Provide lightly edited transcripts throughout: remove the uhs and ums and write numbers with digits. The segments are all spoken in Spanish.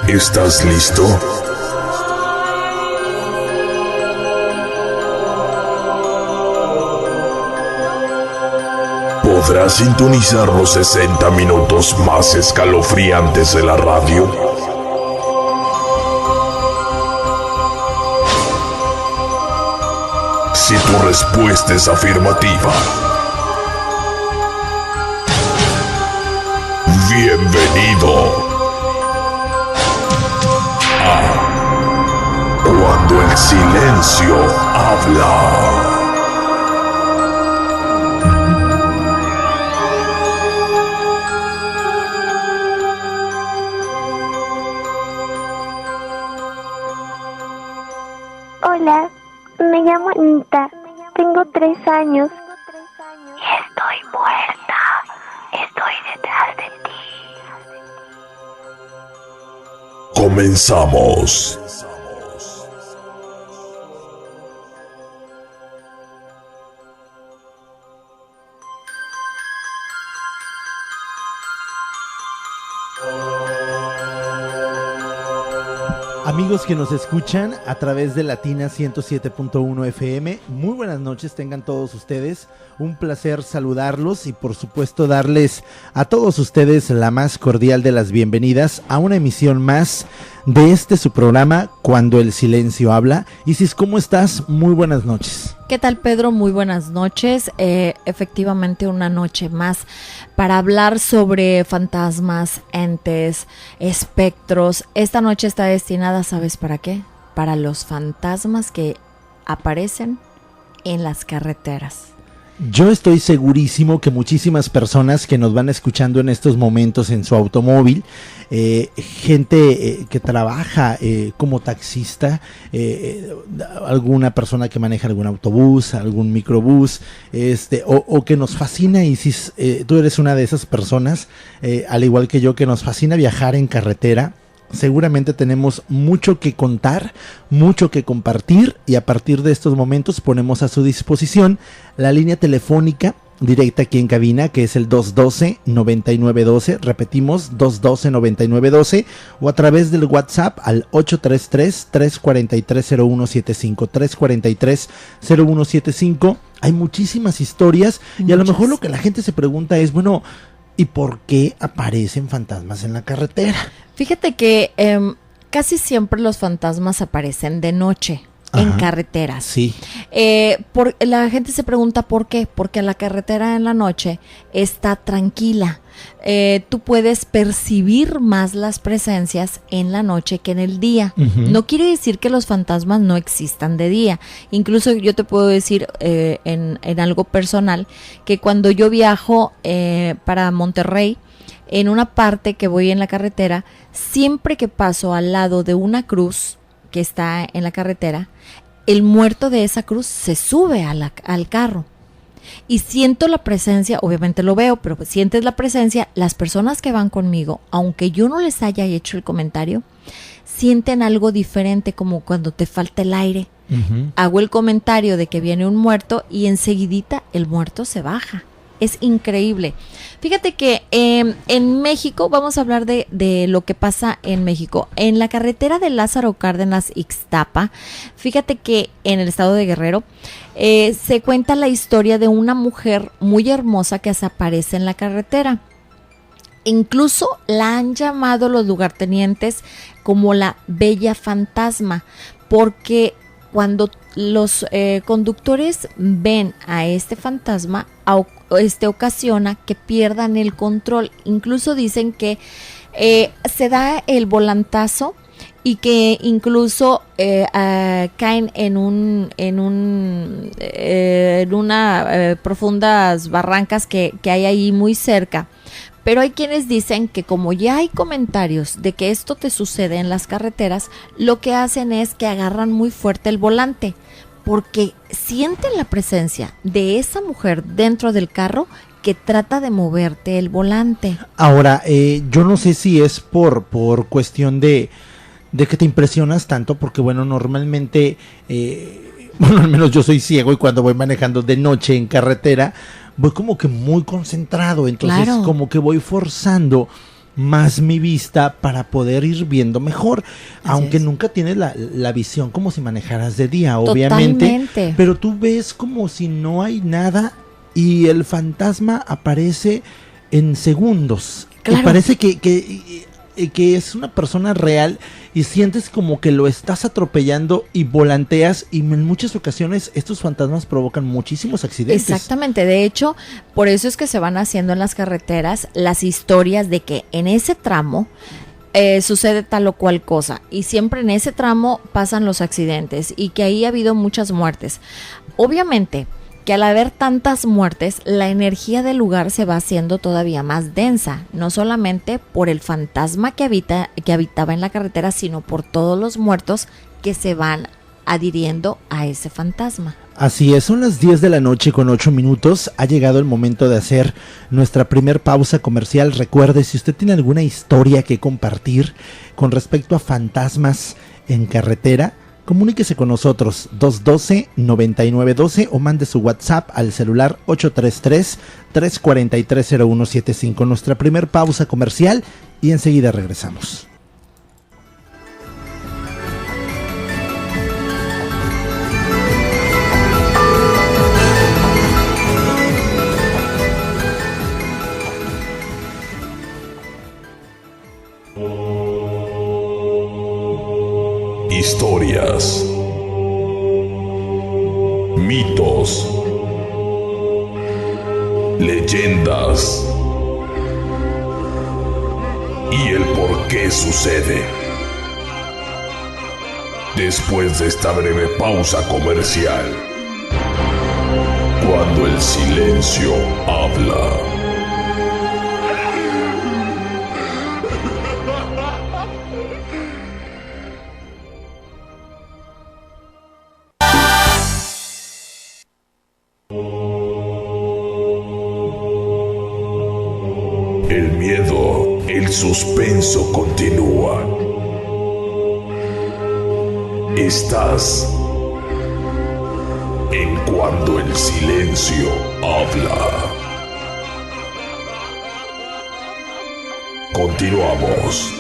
¿Estás listo? ¿Podrás sintonizar los 60 minutos más escalofriantes de la radio? Si tu respuesta es afirmativa, bienvenido a Cuando el Silencio Habla. Hola, me llamo Anita, tengo 3 años y estoy muerta, estoy detrás de ti. Comenzamos. Amigos que nos escuchan a través de Latina 107.1 FM, muy buenas noches tengan todos ustedes, un placer saludarlos y por supuesto darles a todos ustedes la más cordial de las bienvenidas a una emisión más de su programa Cuando el Silencio Habla. Isis, ¿cómo estás? Muy buenas noches. ¿Qué tal, Pedro? Muy buenas noches. Efectivamente, una noche más para hablar sobre fantasmas, entes, espectros. Esta noche está destinada, ¿sabes para qué? Para los fantasmas que aparecen en las carreteras. Yo estoy segurísimo que muchísimas personas que nos van escuchando en estos momentos en su automóvil, gente que trabaja como taxista, alguna persona que maneja algún autobús, algún microbús, o que nos fascina, y si tú eres una de esas personas, al igual que yo, que nos fascina viajar en carretera, seguramente tenemos mucho que contar, mucho que compartir, y a partir de estos momentos ponemos a su disposición la línea telefónica directa aquí en cabina, que es el 212-9912, repetimos, 212-9912, o a través del WhatsApp al 833-343-0175, 343-0175. Hay muchísimas historias, y a lo mejor lo que la gente se pregunta es, bueno, ¿y por qué aparecen fantasmas en la carretera? Fíjate que casi siempre los fantasmas aparecen de noche. Ajá, en carreteras. Sí. La gente se pregunta por qué. Porque la carretera en la noche está tranquila. Tú puedes percibir más las presencias en la noche que en el día. Uh-huh. No quiere decir que los fantasmas no existan de día. Incluso yo te puedo decir en algo personal que cuando yo viajo para Monterrey, en una parte que voy en la carretera, siempre que paso al lado de una cruz que está en la carretera, el muerto de esa cruz se sube al carro. Y siento la presencia, obviamente lo veo, pero sientes la presencia, las personas que van conmigo, aunque yo no les haya hecho el comentario, sienten algo diferente, como cuando te falta el aire. Uh-huh. Hago el comentario de que viene un muerto y enseguidita el muerto se baja. Es increíble. Fíjate que en México, vamos a hablar de lo que pasa en México. En la carretera de Lázaro Cárdenas, Ixtapa, fíjate que en el estado de Guerrero, se cuenta la historia de una mujer muy hermosa que desaparece en la carretera. Incluso la han llamado los lugartenientes como la Bella Fantasma, porque cuando los conductores ven a este fantasma, ocasiona que pierdan el control. Incluso dicen que se da el volantazo y que incluso caen en una profundas barrancas que hay ahí muy cerca. Pero hay quienes dicen que como ya hay comentarios de que esto te sucede en las carreteras, lo que hacen es que agarran muy fuerte el volante, porque sienten la presencia de esa mujer dentro del carro que trata de moverte el volante. Ahora, yo no sé si es por cuestión de que te impresionas tanto, porque bueno, normalmente, bueno, al menos yo soy ciego y cuando voy manejando de noche en carretera, voy como que muy concentrado, entonces claro, como que voy forzando más mi vista para poder ir viendo mejor, aunque nunca tienes la visión como si manejaras de día, obviamente. Totalmente. Pero tú ves como si no hay nada y el fantasma aparece en segundos. Claro. Parece que es una persona real y sientes como que lo estás atropellando y volanteas, y en muchas ocasiones estos fantasmas provocan muchísimos accidentes. Exactamente, de hecho, por eso es que se van haciendo en las carreteras las historias de que en ese tramo sucede tal o cual cosa, y siempre en ese tramo pasan los accidentes y que ahí ha habido muchas muertes. Obviamente que al haber tantas muertes, la energía del lugar se va haciendo todavía más densa, no solamente por el fantasma que habitaba en la carretera, sino por todos los muertos que se van adhiriendo a ese fantasma. Así es, son las 10 de la noche con 8 minutos. Ha llegado el momento de hacer nuestra primer pausa comercial. Recuerde, si usted tiene alguna historia que compartir con respecto a fantasmas en carretera, comuníquese con nosotros 212-9912 o mande su WhatsApp al celular 833-343-0175. Nuestra primer pausa comercial y enseguida regresamos. Historias, mitos, leyendas y el por qué sucede. Después de esta breve pausa comercial, cuando el silencio habla. El miedo, el suspenso continúan. Estás en Cuando el silencio habla. Continuamos.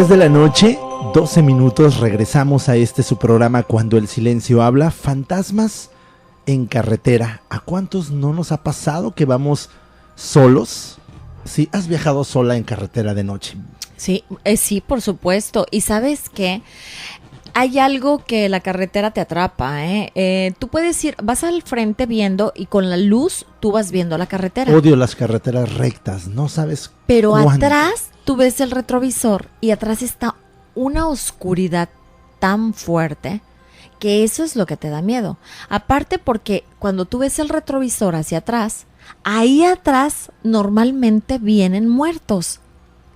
De la noche, 12 minutos, regresamos a su programa Cuando el silencio habla. Fantasmas en carretera. ¿A cuántos no nos ha pasado que vamos solos? ¿Sí? ¿Has viajado sola en carretera de noche? Sí, sí, por supuesto. Y ¿sabes qué? Hay algo que la carretera te atrapa, ¿eh? Tú puedes ir, vas al frente viendo y con la luz tú vas viendo la carretera. Odio las carreteras rectas, no sabes. Pero cuánto. atrás tú ves el retrovisor y atrás está una oscuridad tan fuerte que eso es lo que te da miedo. Aparte porque cuando tú ves el retrovisor hacia atrás, ahí atrás normalmente vienen muertos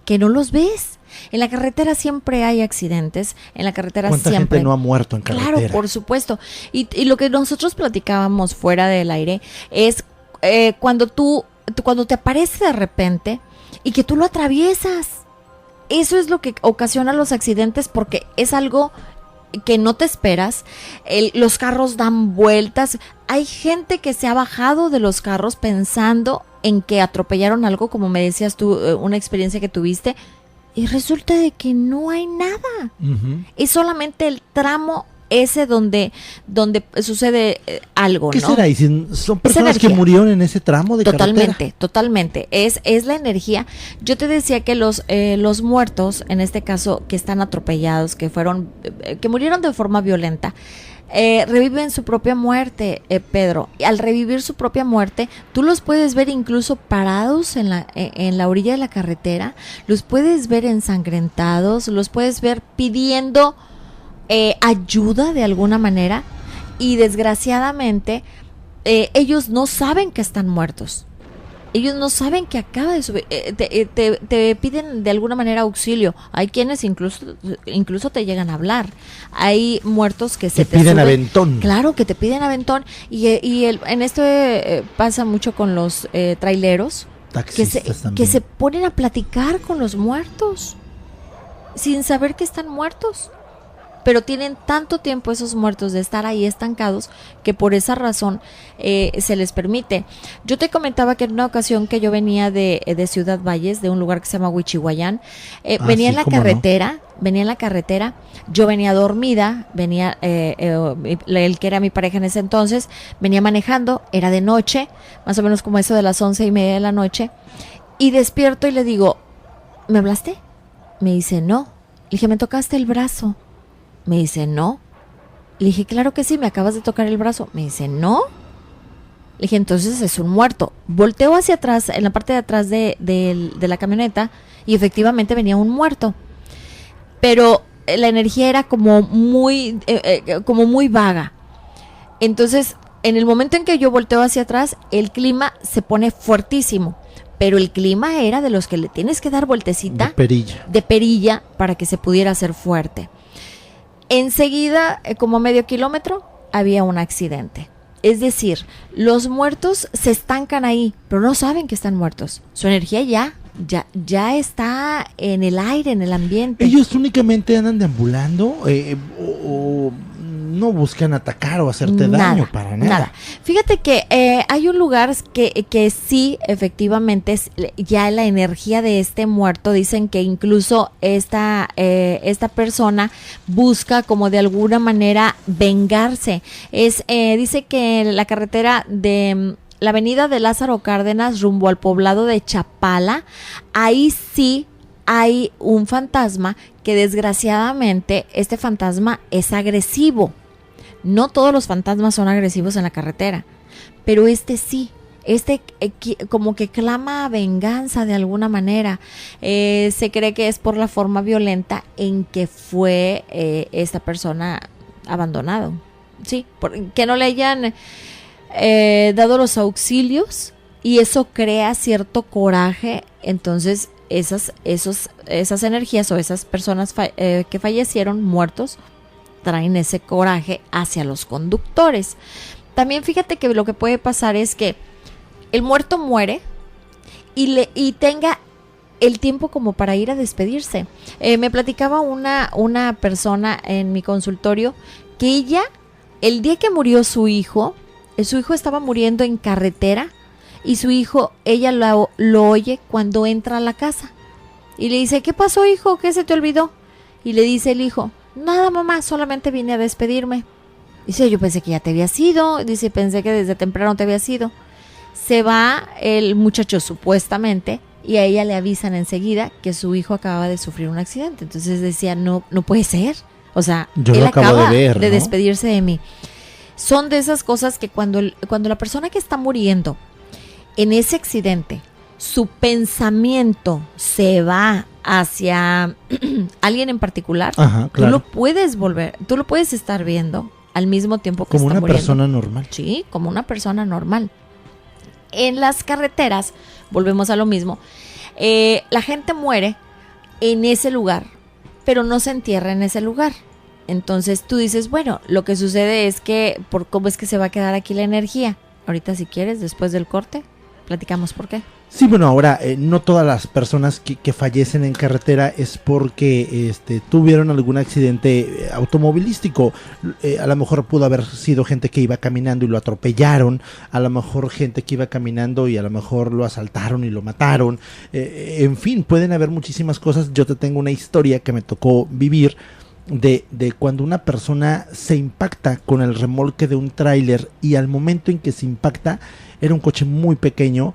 que no los ves. En la carretera siempre hay accidentes, en la carretera ¿Cuánta siempre... gente no ha muerto en carretera? Claro, por supuesto. Y lo que nosotros platicábamos fuera del aire es cuando te aparece de repente y que tú lo atraviesas. Eso es lo que ocasiona los accidentes porque es algo que no te esperas. Los carros dan vueltas. Hay gente que se ha bajado de los carros pensando en que atropellaron algo, como me decías tú, una experiencia que tuviste, y resulta de que no hay nada. Uh-huh. Es solamente el tramo ese donde sucede algo, ¿Qué ¿no? será? ¿Y si son personas que murieron en ese tramo de carretera? Totalmente. Es la energía. Yo te decía que los muertos, en este caso, que están atropellados, que murieron de forma violenta, reviven su propia muerte, Pedro. Y al revivir su propia muerte, tú los puedes ver incluso parados en la orilla de la carretera, los puedes ver ensangrentados, los puedes ver pidiendo ayuda de alguna manera, y desgraciadamente ellos no saben que están muertos Ellos no saben que acaba de subir, te piden de alguna manera auxilio. Hay quienes incluso te llegan a hablar. Hay muertos que se te piden suben. aventón. Claro, que te piden aventón. En esto pasa mucho con los traileros, que se ponen a platicar con los muertos sin saber que están muertos. Pero tienen tanto tiempo esos muertos de estar ahí estancados que por esa razón se les permite. Yo te comentaba que en una ocasión que yo venía de Ciudad Valles, de un lugar que se llama Huichihuayán, venía en la carretera, yo venía dormida, venía el que era mi pareja en ese entonces, venía manejando, era de noche, más o menos como eso de las 11:30 de la noche, y despierto y le digo, ¿me hablaste? Me dice, no. Le dije, ¿me tocaste el brazo? Me dice, no. Le dije, claro que sí, me acabas de tocar el brazo. Me dice, no. Le dije, entonces es un muerto. Volteo hacia atrás, en la parte de atrás de la camioneta, y efectivamente venía un muerto. Pero la energía era como muy vaga. Entonces, en el momento en que yo volteo hacia atrás, el clima se pone fuertísimo. Pero el clima era de los que le tienes que dar vueltecita. De perilla para que se pudiera hacer fuerte. Enseguida, como medio kilómetro, había un accidente. Es decir, los muertos se estancan ahí, pero no saben que están muertos. Su energía ya está en el aire, en el ambiente. ¿Ellos únicamente andan deambulando o no buscan atacar o hacerte daño para nada? Nada. Fíjate que hay un lugar que sí, efectivamente, ya la energía de este muerto, dicen que incluso esta persona busca como de alguna manera vengarse. Dice que en la carretera de la avenida de Lázaro Cárdenas rumbo al poblado de Chapala, ahí sí hay un fantasma que desgraciadamente este fantasma es agresivo. No todos los fantasmas son agresivos en la carretera, pero este sí, como que clama venganza de alguna manera. Se cree que es por la forma violenta en que fue esta persona abandonado. Sí, que no le hayan dado los auxilios y eso crea cierto coraje. Entonces esas energías o esas personas que fallecieron muertos traen ese coraje hacia los conductores. También fíjate que lo que puede pasar es que el muerto muere y tenga el tiempo como para ir a despedirse. Me platicaba una persona en mi consultorio que ella, el día que murió su hijo estaba muriendo en carretera y ella lo oye cuando entra a la casa y le dice, ¿qué pasó, hijo? ¿Qué se te olvidó? Y le dice el hijo, nada, mamá, solamente vine a despedirme. Dice, yo pensé que ya te habías ido. Dice, pensé que desde temprano te habías ido. Se va el muchacho supuestamente y a ella le avisan enseguida que su hijo acababa de sufrir un accidente. Entonces decía, no puede ser. O sea, él acaba de despedirse de mí. Son de esas cosas que cuando la persona que está muriendo en ese accidente, su pensamiento se va hacia alguien en particular, ajá, claro, tú lo puedes estar viendo al mismo tiempo que como está una persona normal. Sí, como una persona normal. En las carreteras, volvemos a lo mismo, la gente muere en ese lugar, pero no se entierra en ese lugar. Entonces tú dices, bueno, lo que sucede es que, ¿cómo es que se va a quedar aquí la energía? Ahorita si quieres, después del corte, platicamos por qué. Sí, bueno, ahora no todas las personas que fallecen en carretera es porque tuvieron algún accidente automovilístico. A lo mejor pudo haber sido gente que iba caminando y lo atropellaron, a lo mejor gente que iba caminando y a lo mejor lo asaltaron y lo mataron. En fin, pueden haber muchísimas cosas. Yo te tengo una historia que me tocó vivir de cuando una persona se impacta con el remolque de un tráiler y al momento en que se impacta, era un coche muy pequeño,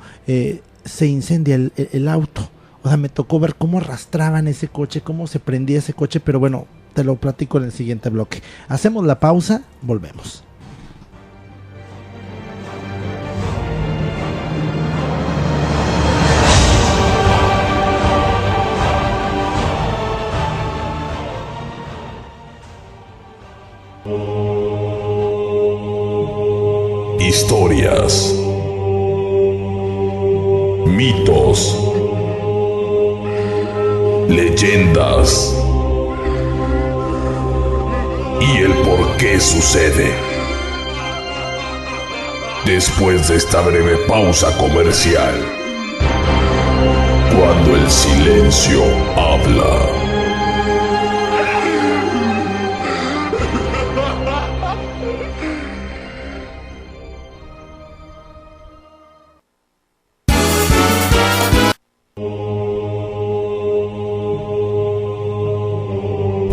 se incendia el auto. O sea, me tocó ver cómo arrastraban ese coche, cómo se prendía ese coche, pero bueno, te lo platico en el siguiente bloque. Hacemos la pausa, volvemos. Historias mitos, leyendas y el por qué sucede. Después de esta breve pausa comercial, cuando el silencio habla.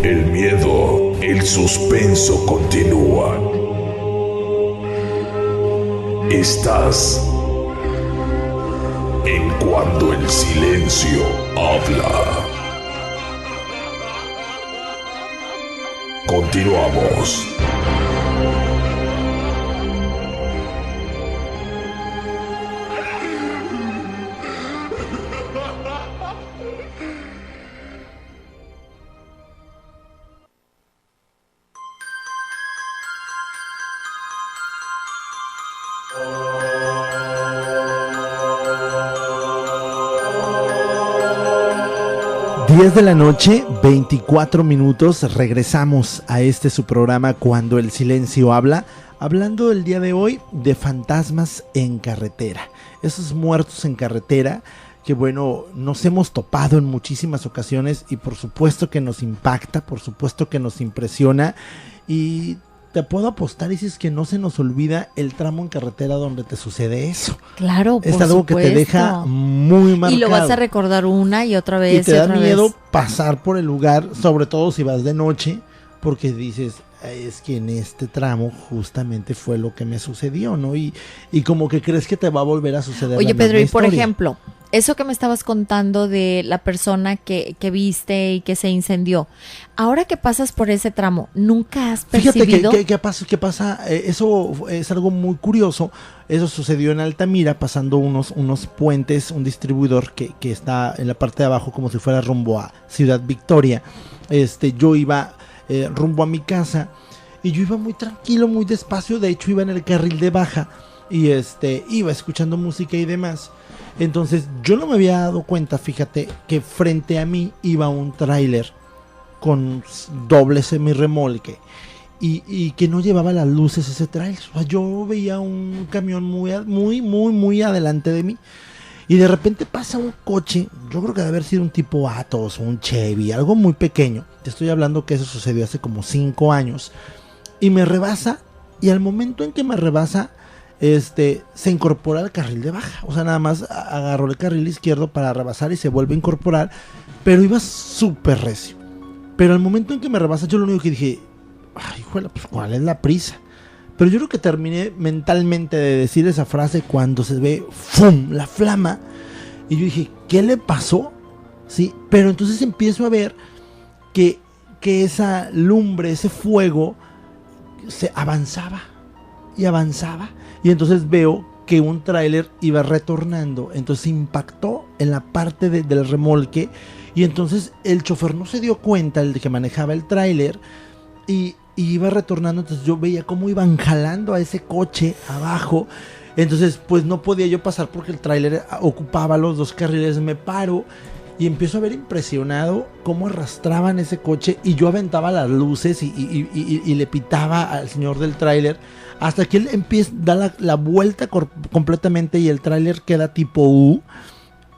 El miedo, el suspenso continúa. Estás en Cuando el silencio habla. Continuamos. Diez de la noche, 24 minutos, regresamos a su programa Cuando el silencio habla, hablando el día de hoy de fantasmas en carretera, esos muertos en carretera que bueno, nos hemos topado en muchísimas ocasiones y por supuesto que nos impacta, por supuesto que nos impresiona y te puedo apostar, y si es que no se nos olvida el tramo en carretera donde te sucede eso. Claro, es algo que te deja muy marcado. Y lo vas a recordar una y otra vez. Y te da miedo pasar por el lugar, sobre todo si vas de noche, porque dices, es que en este tramo justamente fue lo que me sucedió, ¿no? Y como que crees que te va a volver a suceder. Oye, la Pedro, y por historia. ejemplo, eso que me estabas contando de la persona que viste y que se incendió, ahora que pasas por ese tramo, ¿nunca has percibido? Fíjate ¿qué pasa? Eso es algo muy curioso. Eso sucedió en Altamira, pasando unos puentes, un distribuidor que está en la parte de abajo como si fuera rumbo a Ciudad Victoria. Yo iba rumbo a mi casa y yo iba muy tranquilo, muy despacio. De hecho iba en el carril de baja y iba escuchando música y demás. Entonces yo no me había dado cuenta, fíjate, que frente a mí iba un tráiler con doble semirremolque y que no llevaba las luces ese tráiler. O sea, yo veía un camión muy adelante de mí y de repente pasa un coche, yo creo que debe haber sido un tipo Atos, un Chevy, algo muy pequeño. Te estoy hablando que eso sucedió hace como 5 años y me rebasa, y al momento en que me rebasa se incorpora al carril de baja. O sea, nada más agarró el carril izquierdo para rebasar y se vuelve a incorporar, pero iba súper recio. Pero al momento en que me rebasa, yo lo único que dije, ay, juela, pues ¿cuál es la prisa? Pero yo creo que terminé mentalmente de decir esa frase cuando se ve ¡fum!, la flama, y yo dije, ¿qué le pasó? Sí, pero entonces empiezo a ver que esa lumbre, ese fuego se avanzaba y avanzaba. Y entonces veo que un tráiler iba retornando, entonces impactó en la parte del remolque, y entonces el chofer no se dio cuenta, el de que manejaba el tráiler, y iba retornando. Entonces yo veía cómo iban jalando a ese coche abajo. Entonces pues no podía yo pasar porque el tráiler ocupaba los 2 carriles. Me paro y empiezo a ver impresionado cómo arrastraban ese coche, y yo aventaba las luces y le pitaba al señor del tráiler, hasta que él empieza, da la vuelta completamente y el tráiler queda tipo U.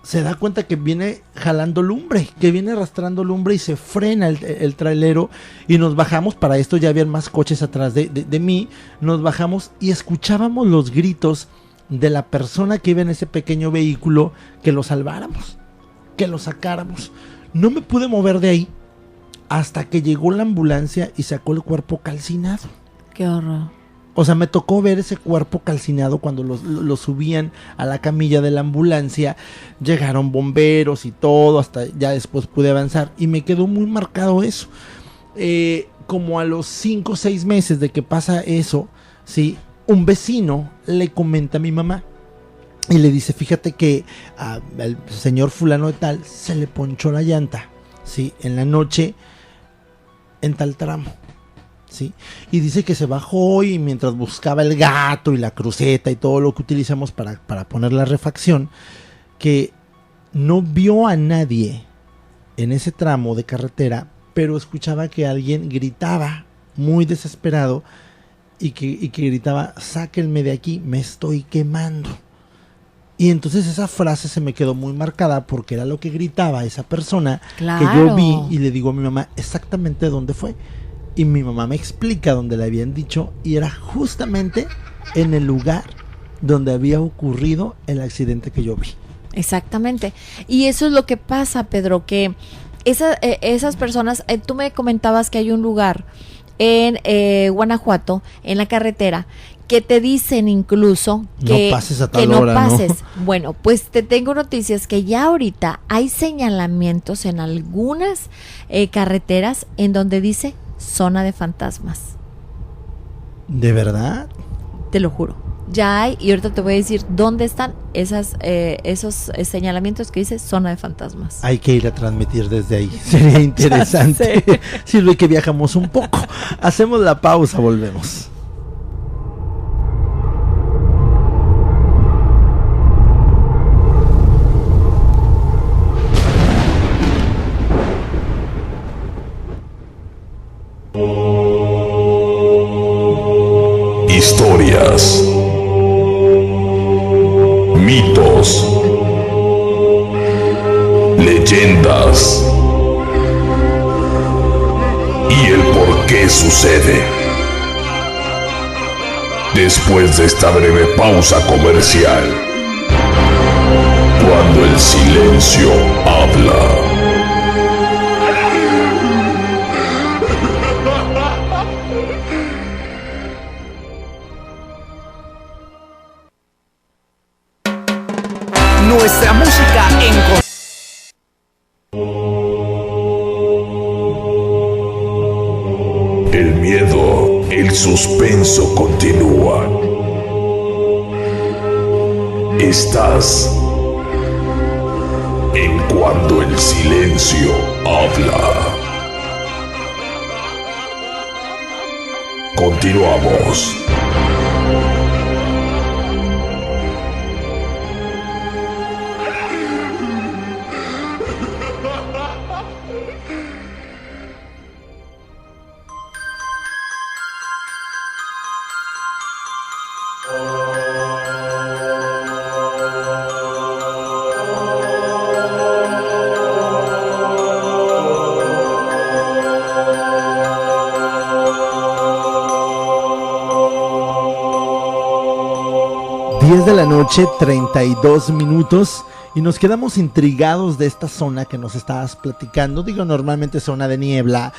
Se da cuenta que viene jalando lumbre, que viene arrastrando lumbre, y se frena el trailero, y nos bajamos. Para esto ya habían más coches atrás de mí. Nos bajamos y escuchábamos los gritos de la persona que iba en ese pequeño vehículo, que lo salváramos, que lo sacáramos. No me pude mover de ahí hasta que llegó la ambulancia y sacó el cuerpo calcinado. Qué horror. O sea, me tocó ver ese cuerpo calcinado cuando lo subían a la camilla de la ambulancia. Llegaron bomberos y todo, hasta ya después pude avanzar, y me quedó muy marcado eso. Como a los 5 o 6 meses de que pasa eso, ¿sí?, un vecino le comenta a mi mamá y le dice, fíjate que al señor fulano de tal se le ponchó la llanta, ¿sí?, en la noche en tal tramo. ¿Sí? Y dice que se bajó, y mientras buscaba el gato y la cruceta y todo lo que utilizamos para poner la refacción, que no vio a nadie en ese tramo de carretera, pero escuchaba que alguien gritaba muy desesperado y que gritaba: sáquenme de aquí, me estoy quemando. Y entonces esa frase se me quedó muy marcada porque era lo que gritaba esa persona. Claro. Que yo vi, y le digo a mi mamá exactamente dónde fue. Y mi mamá me explica dónde le habían dicho, y era justamente en el lugar donde había ocurrido el accidente que yo vi. Exactamente. Y eso es lo que pasa, Pedro, que esas personas, tú me comentabas que hay un lugar en Guanajuato, en la carretera, que te dicen incluso que no pases a tal que no hora, pases. ¿no? Bueno, pues te tengo noticias que ya ahorita hay señalamientos en algunas carreteras en donde dice zona de fantasmas. ¿De verdad? Te lo juro. Ya hay, y ahorita te voy a decir dónde están esos señalamientos que dice zona de fantasmas. Hay que ir a transmitir desde ahí. Sería interesante. Sirve que viajamos un poco. Hacemos la pausa, volvemos. Historias, mitos, leyendas y el por qué sucede. Después de esta breve pausa comercial, cuando el silencio habla. Nuestra música en... El miedo, el suspenso continúan. Estás en Cuando el silencio habla. Continuamos. De la noche, 32 minutos, y nos quedamos intrigados de esta zona que nos estabas platicando. Digo, normalmente zona de niebla,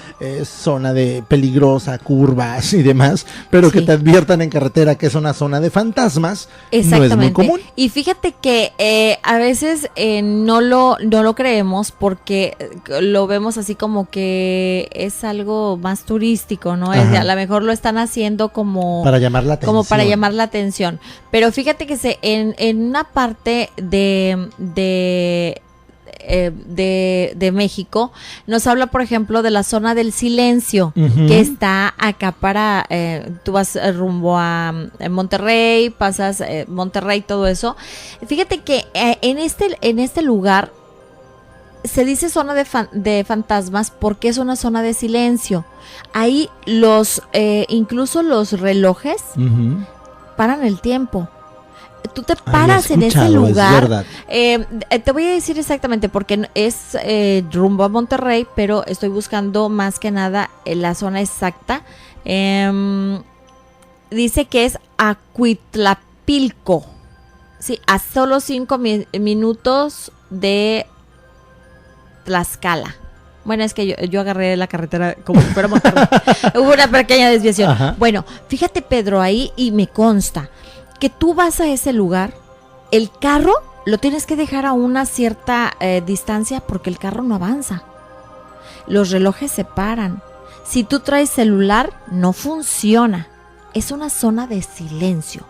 zona de peligrosa, curvas y demás, pero Sí. que te adviertan en carretera que es una zona de fantasmas, no es muy común. Y fíjate que a veces no lo creemos porque lo vemos así como que es algo más turístico, ¿no? Ajá. A lo mejor lo están haciendo como Para llamar la atención. como para llamar la atención. Pero fíjate que en una parte de México nos habla, por ejemplo, de la zona del silencio, Ujú. que está acá para, tú vas rumbo a Monterrey, pasas Monterrey, todo eso. Fíjate que en este lugar se dice zona de fantasmas porque es una zona de silencio. Ahí incluso los relojes Ujú. paran el tiempo. Tú te Ay, he paras en ese escuchado, es lugar. verdad. Te voy a decir exactamente porque es rumbo a Monterrey, pero estoy buscando más que nada la zona exacta. Dice que es Acuitlapilco. Sí, a solo 5 minutos de Tlaxcala. Bueno, es que yo agarré la carretera como si fuera Monterrey. Hubo una pequeña desviación. Ajá. Bueno, fíjate, Pedro, ahí, y me consta que tú vas a ese lugar, el carro lo tienes que dejar a una cierta distancia porque el carro no avanza. Los relojes se paran. Si tú traes celular, no funciona. Es una zona de silencio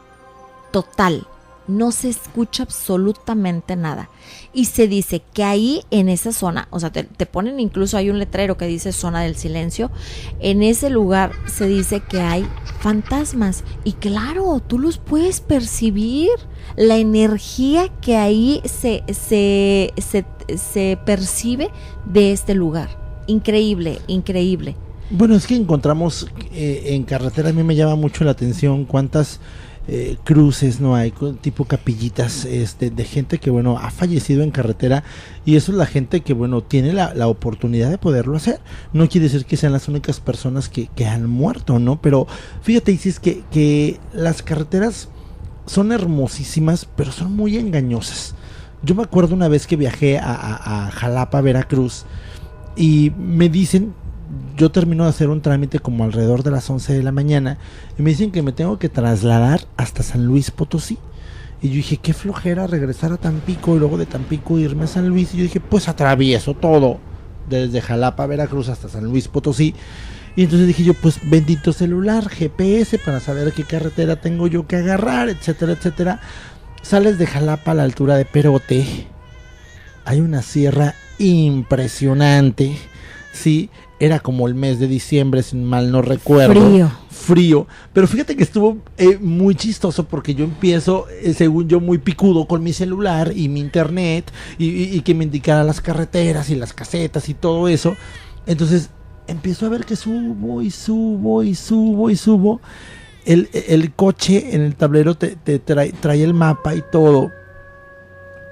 total. no se escucha absolutamente nada. Y se dice que ahí en esa zona, o sea, te ponen incluso, hay un letrero que dice zona del silencio, en ese lugar se dice que hay fantasmas. Y claro, tú los puedes percibir, la energía que ahí se percibe de este lugar. Increíble, increíble. Bueno, es que encontramos en carretera, a mí me llama mucho la atención cuántas cruces no hay, tipo capillitas de gente que bueno ha fallecido en carretera, y eso es la gente que bueno tiene la oportunidad de poderlo hacer. No quiere decir que sean las únicas personas que han muerto, ¿no? Pero fíjate, Isis, que las carreteras son hermosísimas, pero son muy engañosas. Yo me acuerdo una vez que viajé a Jalapa, Veracruz, y me dicen, yo termino de hacer un trámite como alrededor de las 11 de la mañana y me dicen que me tengo que trasladar hasta San Luis Potosí. Y yo dije, qué flojera regresar a Tampico y luego de Tampico irme a San Luis. Y yo dije, pues atravieso todo desde Jalapa, Veracruz hasta San Luis Potosí. Y entonces dije yo, pues bendito celular, GPS para saber qué carretera tengo yo que agarrar, etcétera, etcétera. Sales de Jalapa a la altura de Perote, hay una sierra impresionante, sí. Era como el mes de diciembre, si mal no recuerdo. Frío. Pero fíjate que estuvo muy chistoso porque yo empiezo, según yo, muy picudo con mi celular y mi internet y que me indicara las carreteras y las casetas y todo eso. Entonces empiezo a ver que subo y subo y subo y subo. El coche en el tablero te trae el mapa y todo.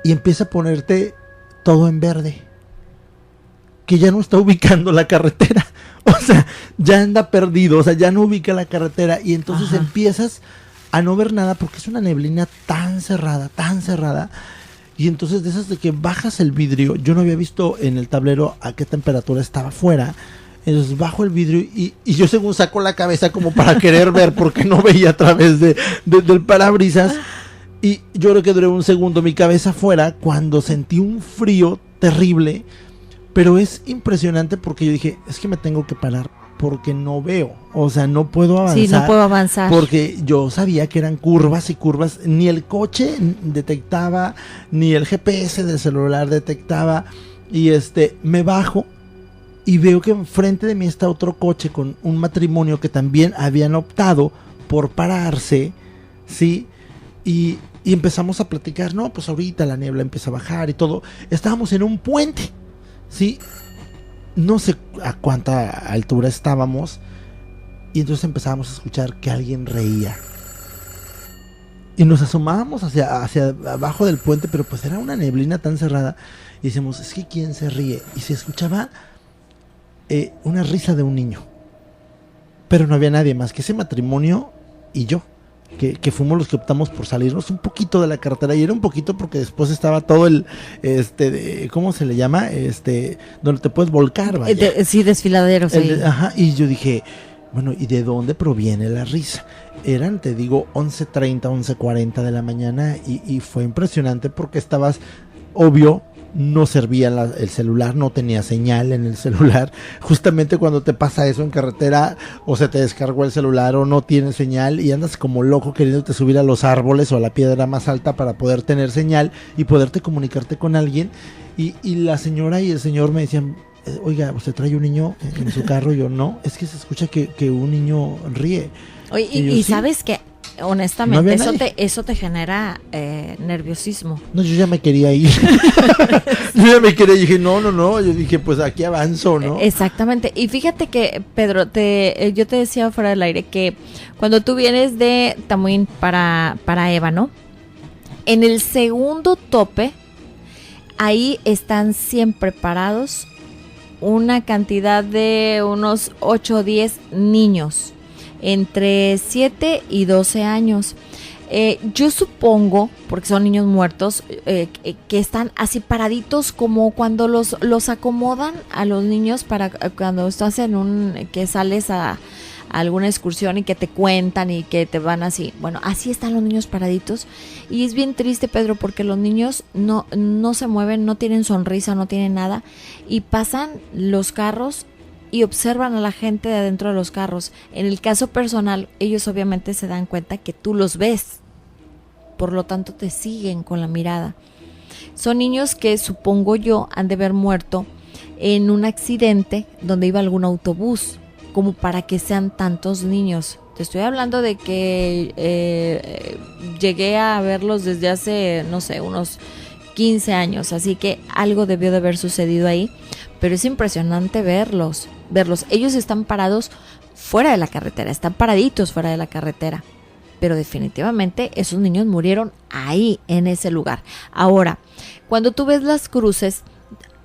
Y empieza a ponerte todo en verde. Que ya no está ubicando la carretera, o sea, ya anda perdido, o sea, ya no ubica la carretera, y entonces empiezas a no ver nada porque es una neblina tan cerrada, y entonces de esas de que bajas el vidrio, yo no había visto en el tablero a qué temperatura estaba afuera, entonces bajo el vidrio y yo según saco la cabeza como para querer ver porque no veía a través del parabrisas, y yo creo que duré un segundo mi cabeza afuera cuando sentí un frío terrible. Pero es impresionante porque yo dije, es que me tengo que parar porque no veo, o sea, no puedo avanzar. Sí, no puedo avanzar. Porque yo sabía que eran curvas y curvas, ni el coche detectaba, ni el GPS del celular detectaba, y me bajo y veo que enfrente de mí está otro coche con un matrimonio que también habían optado por pararse, ¿sí? Y empezamos a platicar, no, pues ahorita la niebla empieza a bajar y todo. Estábamos en un puente. Sí, no sé a cuánta altura estábamos, y entonces empezábamos a escuchar que alguien reía. Y nos asomábamos hacia abajo del puente, pero pues era una neblina tan cerrada. Y decimos, es que ¿quién se ríe? Y se escuchaba una risa de un niño. Pero no había nadie más que ese matrimonio y yo. Que fuimos los que optamos por salirnos un poquito de la carretera, y era un poquito porque después estaba todo el ¿cómo se le llama? Donde te puedes volcar, vaya. Sí, desfiladeros. Ajá, y yo dije, bueno, ¿y de dónde proviene la risa? Eran, te digo, 11:30, 11:40 de la mañana, y fue impresionante porque estabas, obvio, no servía el celular, no tenía señal en el celular. Justamente cuando te pasa eso en carretera, o se te descargó el celular o no tiene señal, y andas como loco queriéndote subir a los árboles o a la piedra más alta para poder tener señal y poderte comunicarte con alguien. Y la señora y el señor me decían, oiga, ¿usted trae un niño en su carro? Y yo, no, es que se escucha que un niño ríe. Oye, y ¿sabes qué? Honestamente, eso te genera nerviosismo. No, yo ya me quería ir. Dije, no. Yo dije, pues aquí avanzo, ¿no? Exactamente. Y fíjate que, Pedro, yo te decía fuera del aire que cuando tú vienes de Tamuín para Ébano, en el segundo tope, ahí están siempre parados una cantidad de unos 8 o 10 niños entre 7 y 12 años. Yo supongo, porque son niños muertos, que están así paraditos como cuando los acomodan a los niños para cuando estás que sales a alguna excursión y que te cuentan y que te van así. Bueno, así están los niños paraditos. Y es bien triste, Pedro, porque los niños no se mueven, no tienen sonrisa, no tienen nada. Y pasan los carros y observan a la gente de adentro de los carros. En el caso personal, ellos obviamente se dan cuenta que tú los ves, por lo tanto te siguen con la mirada. Son niños que supongo yo han de haber muerto en un accidente donde iba algún autobús, como para que sean tantos niños. Te estoy hablando de que llegué a verlos desde hace, no sé, unos 15 años, así que algo debió de haber sucedido ahí, pero es impresionante verlos. Ellos están parados fuera de la carretera, están paraditos fuera de la carretera, pero definitivamente esos niños murieron ahí, en ese lugar. Ahora, cuando tú ves las cruces,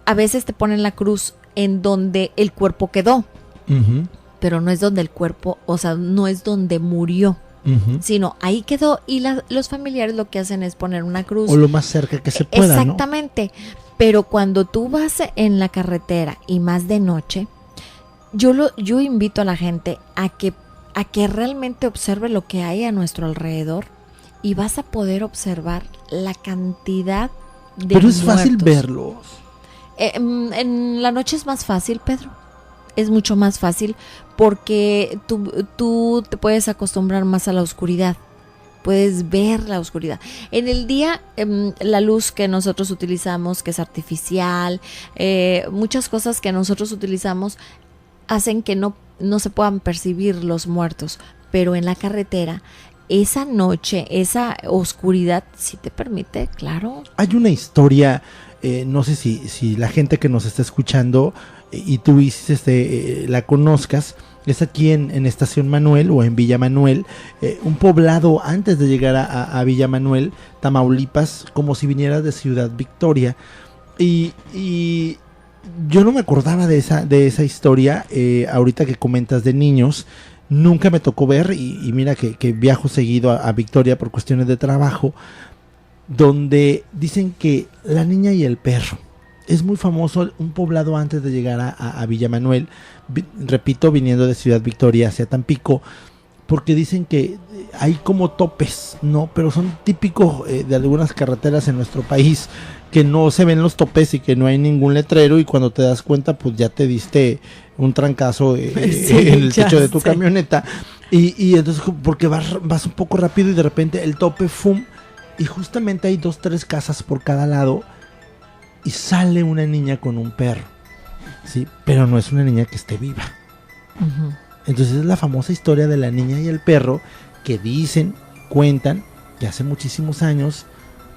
a veces te ponen la cruz en donde el cuerpo quedó, pero no es donde el cuerpo, o sea, no es donde murió, sino ahí quedó, y los familiares lo que hacen es poner una cruz. O lo más cerca que se pueda, exactamente, ¿no? Pero cuando tú vas en la carretera y más de noche, yo invito a la gente a que realmente observe lo que hay a nuestro alrededor, y vas a poder observar la cantidad de Pero es muertos. fácil verlos. En la noche es más fácil, Pedro. Es mucho más fácil porque tú te puedes acostumbrar más a la oscuridad. Puedes ver la oscuridad. En el día, la luz que nosotros utilizamos, que es artificial, muchas cosas que nosotros utilizamos hacen que no se puedan percibir los muertos. Pero en la carretera, esa noche, esa oscuridad sí te permite, claro. Hay una historia, no sé si la gente que nos está escuchando y tú la conozcas. Es aquí en Estación Manuel o en Villa Manuel, un poblado antes de llegar a Villa Manuel, Tamaulipas, como si vinieras de Ciudad Victoria. Y yo no me acordaba de esa historia. Ahorita que comentas de niños, nunca me tocó ver, y mira que viajo seguido a Victoria por cuestiones de trabajo, donde dicen que la niña y el perro. Es muy famoso, un poblado antes de llegar a Villa Manuel, repito, viniendo de Ciudad Victoria hacia Tampico, porque dicen que hay como topes, ¿no? Pero son típicos de algunas carreteras en nuestro país, que no se ven los topes y que no hay ningún letrero, y cuando te das cuenta, pues ya te diste un trancazo Sí, en el techo de tu sé. camioneta, y entonces porque vas un poco rápido y de repente el tope, ¡fum! Y justamente hay 2-3 casas por cada lado, y sale una niña con un perro, ¿sí? Pero no es una niña que esté viva. Entonces es la famosa historia de la niña y el perro, que cuentan que hace muchísimos años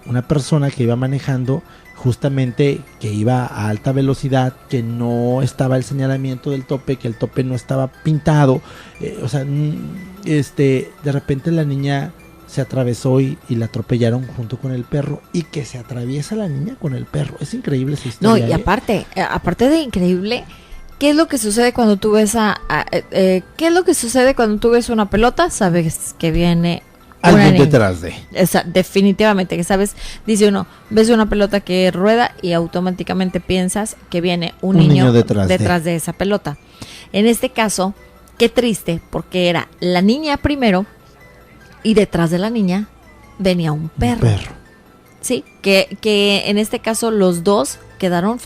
una persona que iba manejando, justamente que iba a alta velocidad, que no estaba el señalamiento del tope, que el tope no estaba pintado, de repente la niña se atravesó y la atropellaron junto con el perro, y que se atraviesa la niña con el perro. Es increíble esa historia. No, y aparte de increíble, ¿qué es lo que sucede cuando tú ves qué es lo que sucede cuando tú ves una pelota? Sabes que viene alguien detrás de. Definitivamente, que sabes, dice uno, ves una pelota que rueda y automáticamente piensas que viene un niño detrás de esa pelota. En este caso, qué triste, porque era la niña primero, y detrás de la niña venía un perro. Sí, que en este caso los dos quedaron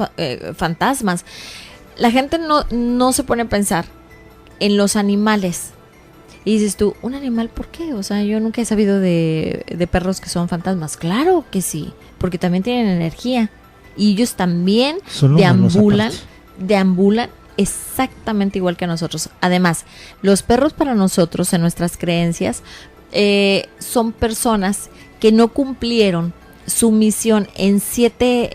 fantasmas. La gente no se pone a pensar en los animales. Y dices tú, ¿un animal por qué? O sea, yo nunca he sabido de perros que son fantasmas. Claro que sí, porque también tienen energía. Y ellos también deambulan exactamente igual que nosotros. Además, los perros para nosotros, en nuestras creencias, son personas que no cumplieron su misión en siete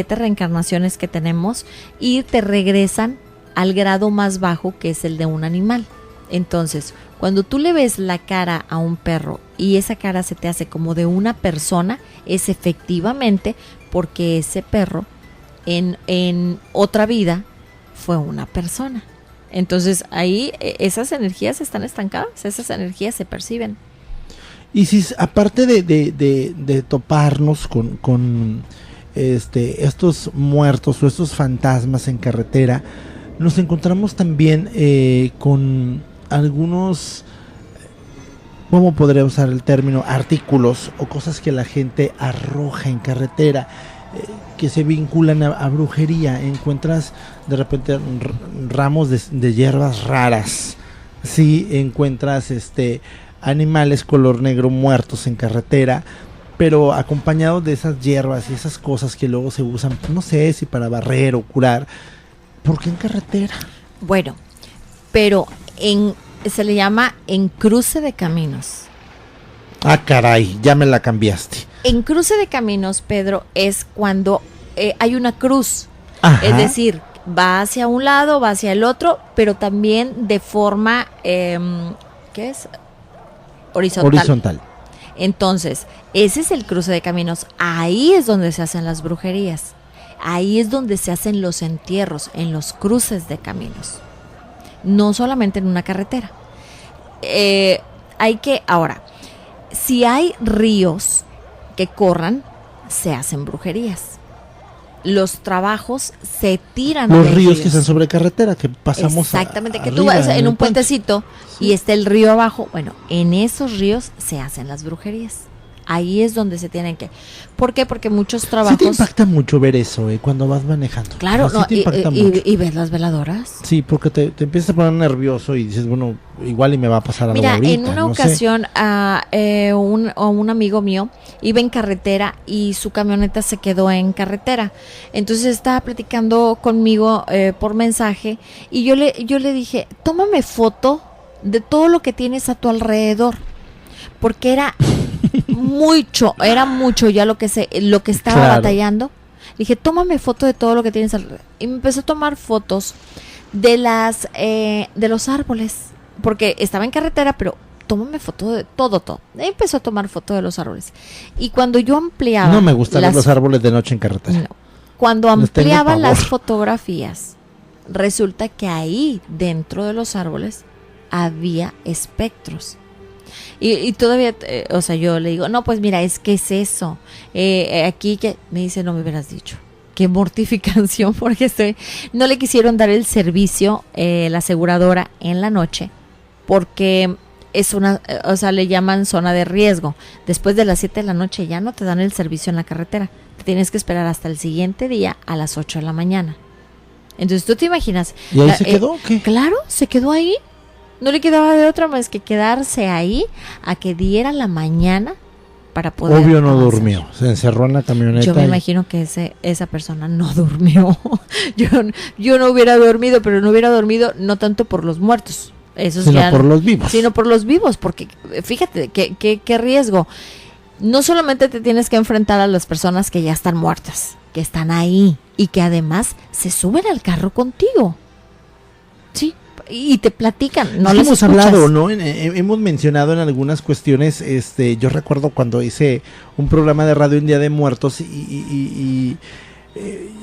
reencarnaciones que tenemos, y te regresan al grado más bajo, que es el de un animal. Entonces, cuando tú le ves la cara a un perro y esa cara se te hace como de una persona, es efectivamente porque ese perro en otra vida fue una persona. Entonces ahí esas energías están estancadas, esas energías se perciben. Y si aparte de toparnos con estos muertos o estos fantasmas en carretera, nos encontramos también con algunos, ¿cómo podría usar el término? Artículos o cosas que la gente arroja en carretera, que se vinculan a brujería. Encuentras de repente ramos de hierbas raras, sí, encuentras animales color negro muertos en carretera, pero acompañado de esas hierbas y esas cosas que luego se usan, no sé si para barrer o curar. ¿Por qué en carretera? Bueno, pero se le llama en cruce de caminos. Ah, caray, ya me la cambiaste. En cruce de caminos, Pedro, es cuando hay una cruz. Ajá. Es decir, va hacia un lado, va hacia el otro, pero también de forma, ¿qué es? Horizontal. Entonces, ese es el cruce de caminos. Ahí es donde se hacen las brujerías. Ahí es donde se hacen los entierros, en los cruces de caminos. No solamente en una carretera. Ahora, si hay ríos que corran, se hacen brujerías. Los trabajos se tiran los ríos que están sobre carretera, que pasamos exactamente, que tú vas en un puentecito y está el río abajo. Bueno, en esos ríos se hacen las brujerías. Ahí es donde se tienen que... ¿Por qué? Porque muchos trabajos... Sí te impacta mucho ver eso, cuando vas manejando. Claro, no, sí y ves las veladoras. Sí, porque te empiezas a poner nervioso y dices, bueno, igual y me va a pasar algo ahorita. Mira, en una ocasión un amigo mío iba en carretera y su camioneta se quedó en carretera. Entonces estaba platicando conmigo por mensaje y yo le dije, tómame foto de todo lo que tienes a tu alrededor. Porque era mucho ya lo que estaba batallando. Dije, tómame foto de todo lo que tienes alrededor. Y me empezó a tomar fotos de los árboles, porque estaba en carretera, pero tómame foto de todo. Y empezó a tomar foto de los árboles. Y cuando yo ampliaba... No me gustan los árboles de noche en carretera. No. Cuando ampliaba las fotografías, resulta que ahí, dentro de los árboles, había espectros. Y todavía, yo le digo, no, pues mira, es eso. Aquí que me dice, no me hubieras dicho. Qué mortificación, porque no le quisieron dar el servicio, la aseguradora, en la noche, porque es le llaman zona de riesgo. Después de las 7 de la noche ya no te dan el servicio en la carretera. Te tienes que esperar hasta el siguiente día a las 8 de la mañana. Entonces, ¿tú te imaginas? ¿Y ahí se quedó o qué? Claro, se quedó ahí. No le quedaba de otra más que quedarse ahí a que diera la mañana para poder... Obvio no durmió, se encerró en la camioneta. Yo me imagino que esa persona no durmió. yo no hubiera dormido, pero no hubiera dormido no tanto por los muertos, sino por los vivos. Sino por los vivos, porque fíjate, qué riesgo. No solamente te tienes que enfrentar a las personas que ya están muertas, que están ahí y que además se suben al carro contigo. Sí. Y te platican, no les hemos escuchas. Hablado, ¿no? Hemos mencionado en algunas cuestiones, yo recuerdo cuando hice un programa de radio en Día de Muertos y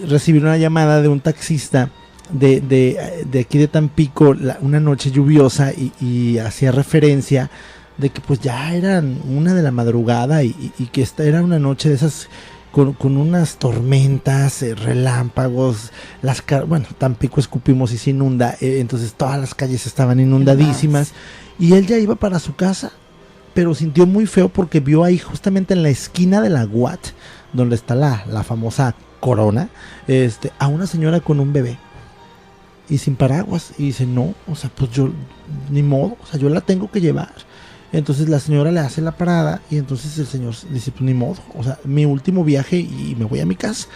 recibí una llamada de un taxista de aquí de Tampico, una noche lluviosa y hacía referencia de que pues ya eran 1 de la madrugada y que esta era una noche de esas con unas tormentas, relámpagos, Tampico escupimos y se inunda, entonces todas las calles estaban inundadísimas y él ya iba para su casa, pero sintió muy feo porque vio ahí justamente en la esquina de la UAT, donde está la famosa Corona, a una señora con un bebé y sin paraguas y dice, no, pues yo ni modo, yo la tengo que llevar. Entonces la señora le hace la parada y entonces el señor dice, pues ni modo, mi último viaje y me voy a mi casa.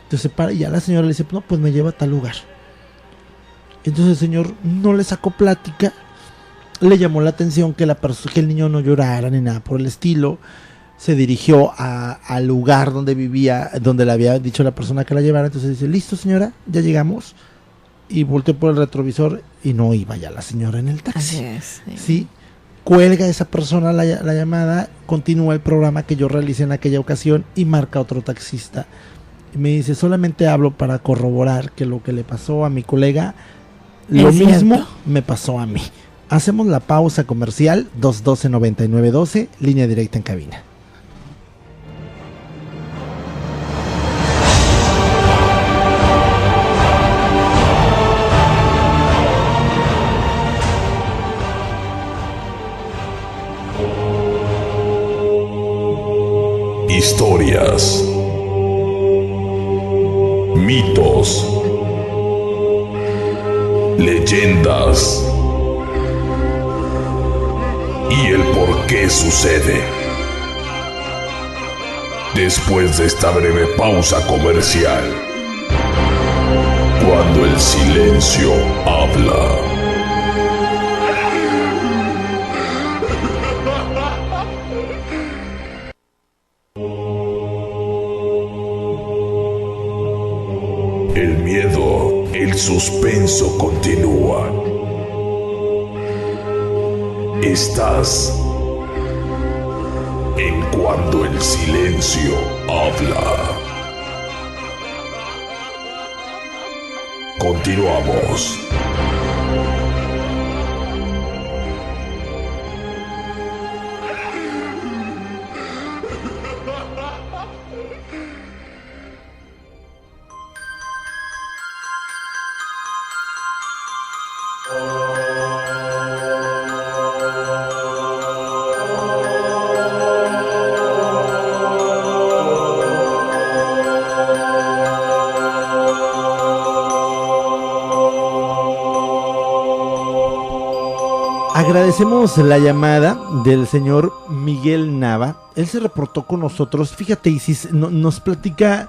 Entonces se para y ya la señora le dice, no, pues me lleva a tal lugar. Entonces el señor no le sacó plática, le llamó la atención que el niño no llorara ni nada por el estilo. Se dirigió al lugar donde vivía, donde le había dicho la persona que la llevara. Entonces dice, listo señora, ya llegamos. Y volteó por el retrovisor y no iba ya la señora en el taxi. Así es, sí. Cuelga esa persona la llamada, continúa el programa que yo realicé en aquella ocasión y marca otro taxista. Y me dice, solamente hablo para corroborar que lo que le pasó a mi colega, lo mismo me pasó a mí. Hacemos la pausa comercial, 212-9912, línea directa en cabina. Historias, mitos, leyendas y el por qué sucede. Después de esta breve pausa comercial, cuando el silencio habla. El miedo, el suspenso continúan. Estás en Cuando el silencio habla. Continuamos. Agradecemos la llamada del señor Miguel Nava. Él se reportó con nosotros. Fíjate, Isis, nos platica,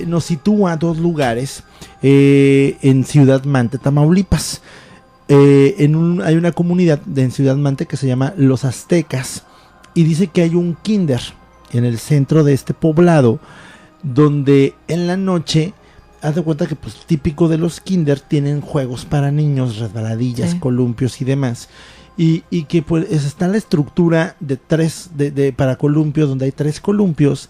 nos sitúa a 2 lugares en Ciudad Mante, Tamaulipas. Hay una comunidad en Ciudad Mante que se llama Los Aztecas y dice que hay un kinder en el centro de este poblado donde en la noche, haz de cuenta que pues típico de los kinder tienen juegos para niños, resbaladillas, columpios y demás. Y que pues está la estructura de 3 para columpios, donde hay 3 columpios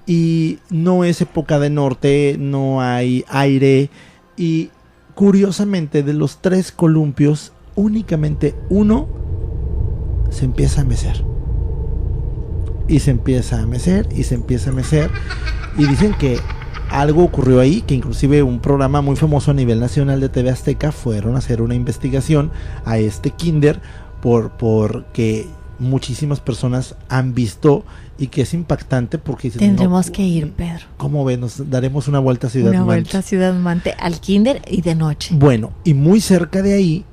y no es época de norte, no hay aire y curiosamente de los 3 columpios únicamente uno se empieza a mecer. Y se empieza a mecer y se empieza a mecer y dicen que algo ocurrió ahí, que inclusive un programa muy famoso a nivel nacional de TV Azteca fueron a hacer una investigación a este kinder porque muchísimas personas han visto y que es impactante porque dicen, tendremos que ir, Pedro. ¿Cómo ven? Nos daremos una vuelta a Ciudad Mante. Una vuelta a Ciudad Mante, al kinder y de noche. Bueno, y muy cerca de ahí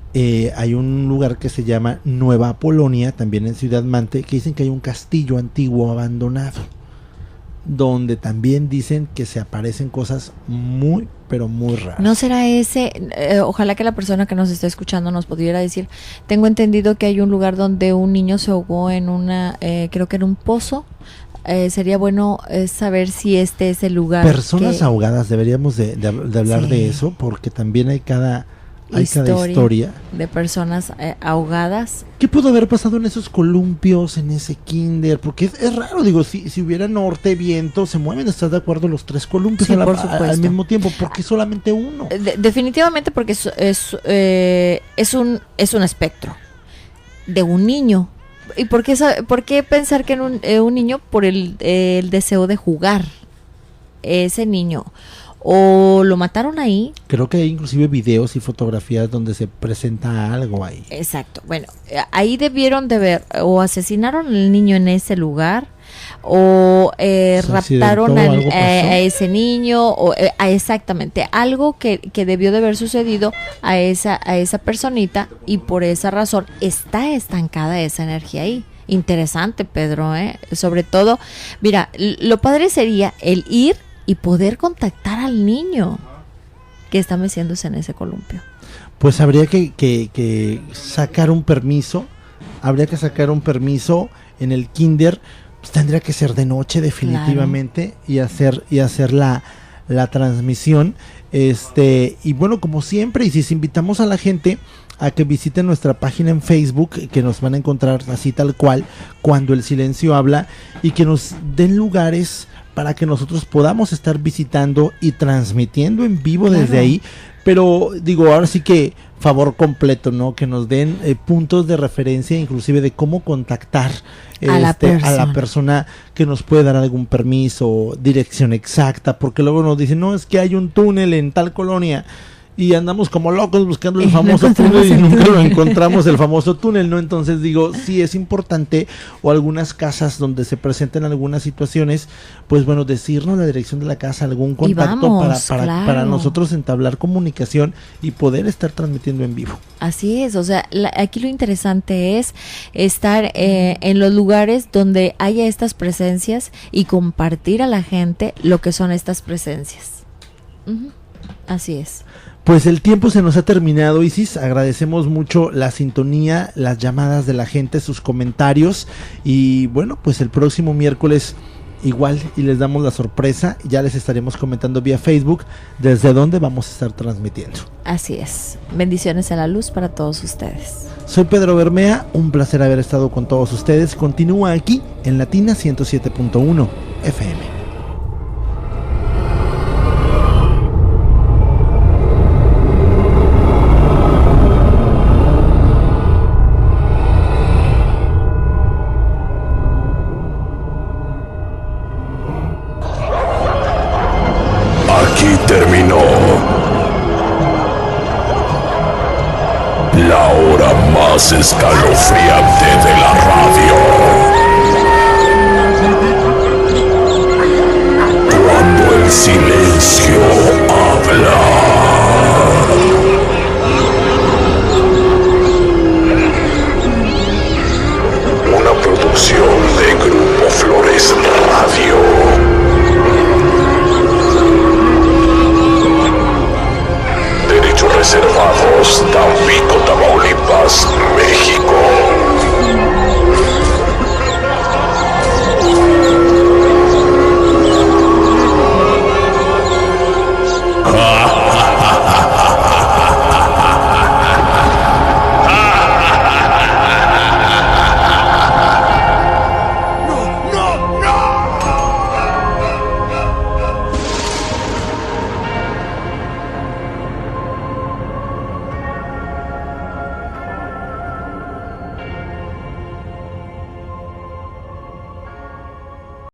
hay un lugar que se llama Nueva Polonia, también en Ciudad Mante, que dicen que hay un castillo antiguo abandonado, donde también dicen que se aparecen cosas muy, pero muy raras. ¿No será ese? Ojalá que la persona que nos está escuchando nos pudiera decir. Tengo entendido que hay un lugar donde un niño se ahogó en creo que en un pozo. Sería bueno saber si este es el lugar. Personas ahogadas, deberíamos de hablar de eso, porque también hay cada historia de personas ahogadas. ¿Qué pudo haber pasado en esos columpios, en ese kinder? Porque es raro, digo, si hubiera norte, viento, se mueven, ¿estás de acuerdo? Los 3 columpios sí, por supuesto, al mismo tiempo. ¿Por qué solamente uno? Definitivamente porque es un espectro de un niño. ¿Y por qué pensar que en un niño? Por el deseo de jugar. Ese niño o lo mataron ahí. Creo que hay inclusive videos y fotografías donde se presenta algo ahí. Exacto. Bueno, ahí debieron de ver o asesinaron al niño en ese lugar o raptaron a ese niño o exactamente algo que debió de haber sucedido a esa personita y por esa razón está estancada esa energía ahí. Interesante, Pedro, sobre todo, mira, lo padre sería el ir y poder contactar al niño que está meciéndose en ese columpio. Pues habría que sacar un permiso. Habría que sacar un permiso en el kinder. Pues tendría que ser de noche definitivamente, claro. y hacer la transmisión. Y bueno, como siempre, y si invitamos a la gente a que visiten nuestra página en Facebook, que nos van a encontrar así tal cual, Cuando el silencio habla, y que nos den lugares para que nosotros podamos estar visitando y transmitiendo en vivo desde ahí. Pero digo, ahora sí que favor completo, ¿no? Que nos den puntos de referencia, inclusive de cómo contactar a la persona que nos puede dar algún permiso, dirección exacta, porque luego nos dicen, no, es que hay un túnel en tal colonia. y andamos como locos buscando el famoso túnel y nunca lo encontramos, el famoso túnel, ¿no? Entonces digo, sí es importante, o algunas casas donde se presenten algunas situaciones, pues bueno, decirnos la dirección de la casa, algún contacto para nosotros entablar comunicación y poder estar transmitiendo en vivo. Así es, o sea, aquí lo interesante es estar en los lugares donde haya estas presencias y compartir a la gente lo que son estas presencias. Así es. Pues el tiempo se nos ha terminado, Isis. Agradecemos mucho la sintonía, las llamadas de la gente, sus comentarios. Y bueno, pues el próximo miércoles igual y les damos la sorpresa. Ya les estaremos comentando vía Facebook desde dónde vamos a estar transmitiendo. Así es. Bendiciones a la luz para todos ustedes. Soy Pedro Bermea, un placer haber estado con todos ustedes. Continúa aquí en Latina 107.1 FM. Terminó la hora más escalofriante de la radio. Cuando el silencio habla. Una producción de Grupo Flores Radio. Reservados, Tampico, Tamaulipas, México.